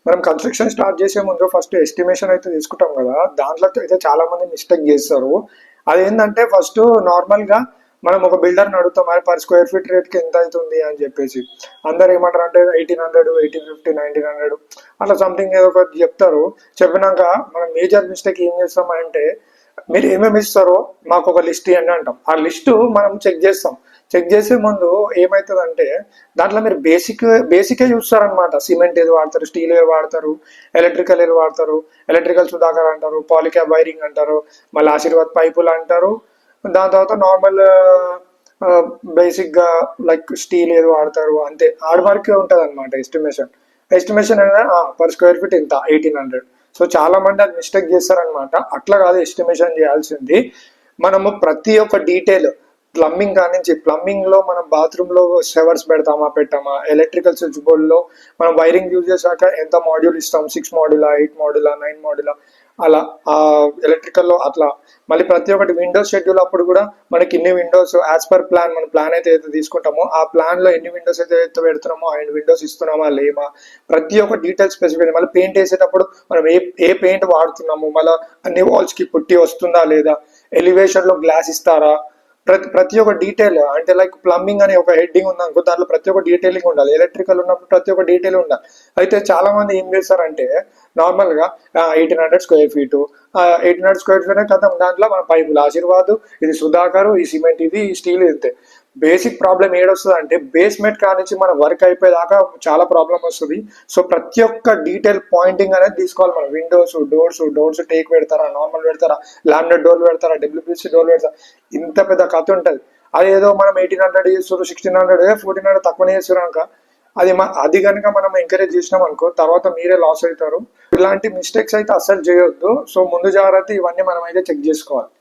మనం construction start చేసే ముందు ఫస్ట్ ఎస్టిమేషన్ అయితే తీసుకుంటాం కదా, దాంట్లో అయితే చాలా మంది మిస్టేక్ చేస్తారు. అదేంటంటే ఫస్ట్ నార్మల్గా మనం ఒక బిల్డర్ని అడుగుతాం, మరి పర్ స్క్వేర్ ఫీట్ రేట్కి ఎంత అవుతుంది అని చెప్పేసి. అందరు ఏమంటారు అంటే 1800, 1850, 1900 అట్లా సంథింగ్ ఏదో ఒకటి చెప్తారు. చెప్పినాక మనం మేజర్ మిస్టేక్ ఏం చేస్తాం అంటే, మీరు ఏమేమి ఇస్తారో మాకు ఒక లిస్ట్ ఇవ్వండి అంటాం. ఆ లిస్టు మనం చెక్ చేస్తాం. చెక్ చేసే ముందు ఏమవుతుందంటే, దాంట్లో మీరు బేసికే చూస్తారనమాట. సిమెంట్ ఏది వాడతారు, స్టీల్ ఏది వాడతారు, ఎలక్ట్రికల్ ఏది వాడతారు, ఎలక్ట్రికల్ సుధాకర్ అంటారు, పాలిక్యాబ్ వైరింగ్ అంటారు, మళ్ళీ ఆశీర్వాద్ పైపులు అంటారు. దాని తర్వాత నార్మల్ బేసిక్గా లైక్ స్టీల్ ఏది వాడతారు, అంతే. ఆడ వరకే ఉంటుంది అనమాట ఎస్టిమేషన్. ఎస్టిమేషన్ అనేది పర్ స్క్వేర్ ఫీట్ ఇంత 1800. సో చాలా మంది అది మిస్టేక్ చేస్తారనమాట. అట్లా కాదు ఎస్టిమేషన్ చేయాల్సింది. మనము ప్రతి ఒక్క డీటెయిల్, ప్లంబింగ్ కానించి, ప్లంబింగ్ లో మనం బాత్రూమ్ లో షవర్స్ పెడతామా పెట్టామా, ఎలక్ట్రికల్ స్విచ్ బోర్డ్ లో మనం వైరింగ్ యూజ్ చేశాక ఎంత మాడ్యూల్ ఇస్తాం, 6 మాడ్యూలా, 8 మాడ్యూలా, 9 మాడ్యూలా, అలా ఆ ఎలక్ట్రికల్ లో అట్లా. మళ్ళీ ప్రతి ఒక్కటి విండోస్ షెడ్యూల్ అప్పుడు కూడా మనకి ఇన్ని విండోస్ యాజ్ పర్ ప్లాన్, మన ప్లాన్ అయితే తీసుకుంటామో ఆ ప్లాన్ లో ఎన్ని విండోస్ అయితే పెడుతున్నామో ఆ విండోస్ ఇస్తున్నామా లేమా, ప్రతి ఒక్క డీటెయిల్స్ స్పెసిఫిక్. మళ్ళీ పెయింట్ వేసేటప్పుడు మనం ఏ పెయింట్ వాడుతున్నాము, మళ్ళీ అన్ని వాల్స్ కి పుట్టి వస్తుందా లేదా, ఎలివేషన్ లో గ్లాస్ ఇస్తారా, ప్రతి ఒక్క డీటెయిల్. అంటే లైక్ ప్లంబింగ్ అనే ఒక హెడ్డింగ్ ఉంది అనుకో, దాంట్లో ప్రతి ఒక్క డీటెయిలింగ్ ఉండాలి. ఎలక్ట్రికల్ ఉన్నప్పుడు ప్రతి ఒక్క డీటెయిల్ ఉండాలి. అయితే చాలా మంది ఏం చేస్తారంటే, నార్మల్ గా 1800 స్క్వేర్ ఫీట్, 1800 స్క్వేర్ ఫీట్ కదా, దాంట్లో మన పైపులు ఆశీర్వాద్, ఇది సుధాకర్, ఈ సిమెంట్, ఇది స్టీల్, ఇంతే. బేసిక్ ప్రాబ్లం ఏడొస్తుంది అంటే, బేస్మెంట్ కానించి మన వర్క్ అయిపోయేదాకా చాలా ప్రాబ్లం వస్తుంది. సో ప్రతి ఒక్క డీటెయిల్ పాయింటింగ్ అనేది తీసుకోవాలి. మనం విండోస్, డోర్స్ టేక్ పెడతారా, నార్మల్ పెడతారా, లామినేట్ డోర్లు పెడతారా, డబ్ల్యూపీసీ డోర్లు పెడతారా, ఇంత పెద్ద కథ ఉంటుంది. అదేదో మనం 1800 చేస్తారు, 1600, 1400 తక్కువనే చేస్తారు. అది కనుక మనం ఎంకరేజ్ చేసినాం అనుకో, తర్వాత మీరే లాస్ అవుతారు. ఇలాంటి మిస్టేక్స్ అయితే అస్సలు చేయొద్దు. సో ముందు జాగ్రత్త ఇవన్నీ మనం అయితే చెక్ చేసుకోవాలి.